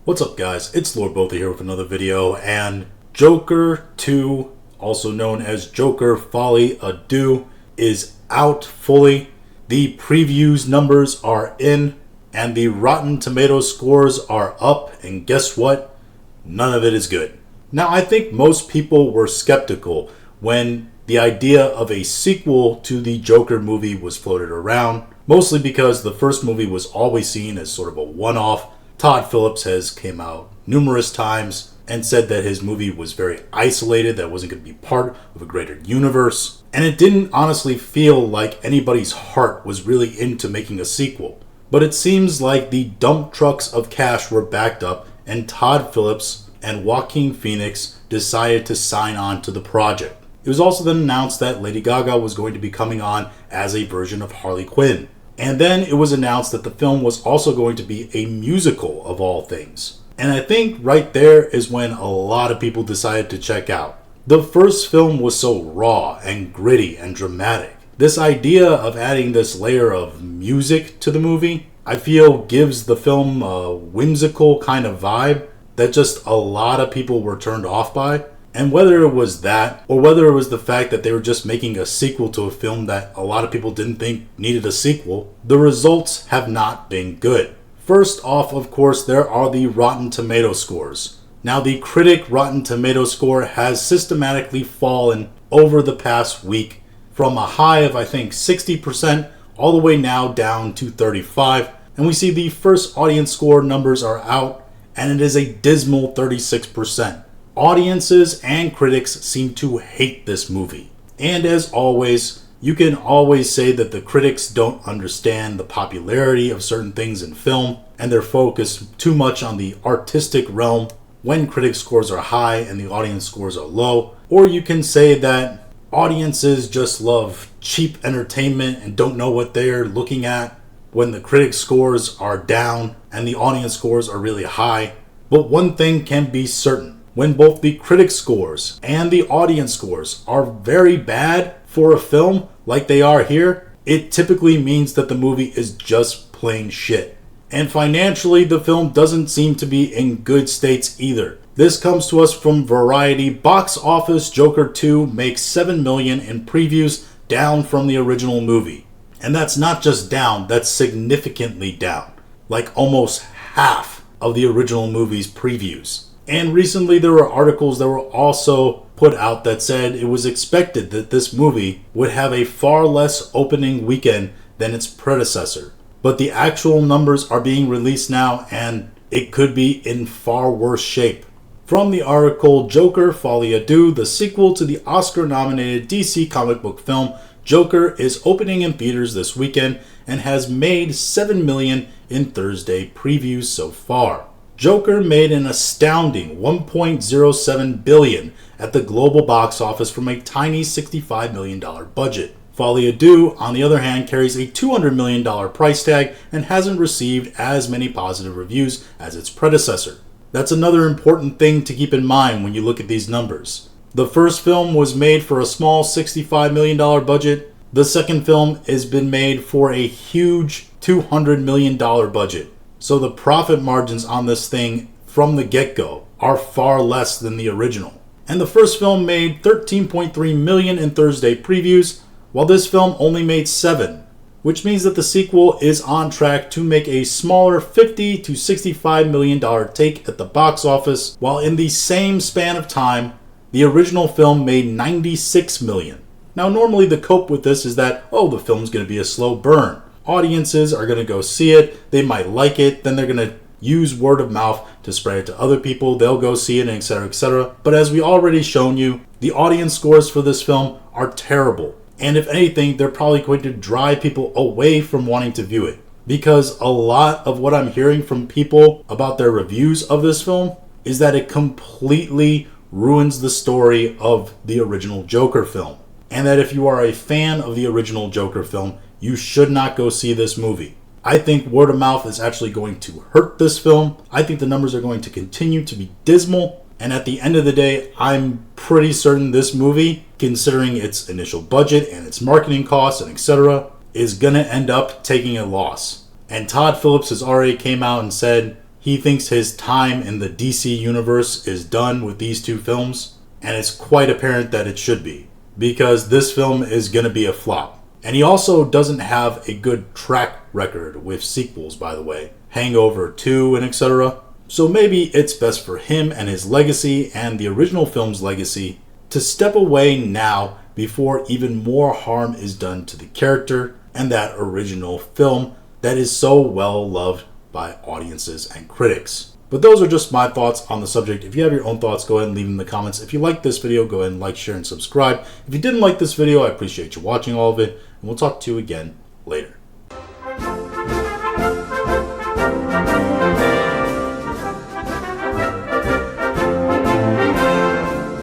What's up, guys? It's Lord Botha here with another video, and Joker 2, also known as Joker Folie, Deux, is out fully. The previews numbers are in, and the Rotten Tomatoes scores are up, and guess what? None of it is good. Now, I think most people were skeptical when the idea of a sequel to the Joker movie was floated around, mostly because the first movie was always seen as sort of a one-off. Todd Phillips has came out numerous times and said that his movie was very isolated, that it wasn't going to be part of a greater universe. And it didn't honestly feel like anybody's heart was really into making a sequel. But it seems like the dump trucks of cash were backed up, and Todd Phillips and Joaquin Phoenix decided to sign on to the project. It was also then announced that Lady Gaga was going to be coming on as a version of Harley Quinn. And then it was announced that the film was also going to be a musical of all things. And I think right there is when a lot of people decided to check out. The first film was so raw and gritty and dramatic. This idea of adding this layer of music to the movie, I feel gives the film a whimsical kind of vibe that just a lot of people were turned off by. And whether it was that, or whether it was the fact that they were just making a sequel to a film that a lot of people didn't think needed a sequel, the results have not been good. First off, of course, there are the Rotten Tomatoes scores. Now, the critic Rotten Tomatoes score has systematically fallen over the past week from a high of, I think, 60% all the way now down to 35%. And we see the first audience score numbers are out, and it is a dismal 36%. Audiences and critics seem to hate this movie. And as always, you can always say that the critics don't understand the popularity of certain things in film, and they're focused too much on the artistic realm when critic scores are high and the audience scores are low. Or you can say that audiences just love cheap entertainment and don't know what they're looking at when the critic scores are down and the audience scores are really high. But one thing can be certain. When both the critic scores and the audience scores are very bad for a film like they are here, it typically means that the movie is just plain shit. And financially, the film doesn't seem to be in good states either. This comes to us from Variety. Box office Joker 2 makes $7 million in previews, down from the original movie. And that's not just down, that's significantly down. Like almost half of the original movie's previews. And recently there were articles that were also put out that said it was expected that this movie would have a far less opening weekend than its predecessor. But the actual numbers are being released now, and it could be in far worse shape. From the article Joker Folie, Deux, the sequel to the Oscar-nominated DC comic book film, Joker is opening in theaters this weekend and has made $7 million in Thursday previews so far. Joker made an astounding $1.07 billion at the global box office from a tiny $65 million budget. Folie, Deux, on the other hand, carries a $200 million price tag and hasn't received as many positive reviews as its predecessor. That's another important thing to keep in mind when you look at these numbers. The first film was made for a small $65 million budget. The second film has been made for a huge $200 million budget. So the profit margins on this thing from the get-go are far less than the original. And the first film made $13.3 million in Thursday previews, while this film only made $7, which means that the sequel is on track to make a smaller $50 to $65 million take at the box office, while in the same span of time, the original film made $96 million. Now, normally the cope with this is that, the film's going to be a slow burn. Audiences are going to go see it, they might like it, then they're going to use word of mouth to spread it to other people, they'll go see it, etc., etc. But as we already shown you, the audience scores for this film are terrible. And if anything, they're probably going to drive people away from wanting to view it. Because a lot of what I'm hearing from people about their reviews of this film is that it completely ruins the story of the original Joker film. And that if you are a fan of the original Joker film, you should not go see this movie. I think word of mouth is actually going to hurt this film. I think the numbers are going to continue to be dismal. And at the end of the day, I'm pretty certain this movie, considering its initial budget and its marketing costs and etc., is going to end up taking a loss. And Todd Phillips has already came out and said He thinks his time in the DC universe is done with these two films, and it's quite apparent that it should be, because this film is going to be a flop. And he also doesn't have a good track record with sequels, by the way. Hangover 2 and etc. So maybe it's best for him and his legacy and the original film's legacy to step away now before even more harm is done to the character and that original film that is so well loved by audiences and critics. But those are just my thoughts on the subject. If you have your own thoughts, go ahead and leave them in the comments. If you liked this video, go ahead and like, share, and subscribe. If you didn't like this video, I appreciate you watching all of it, and we'll talk to you again later.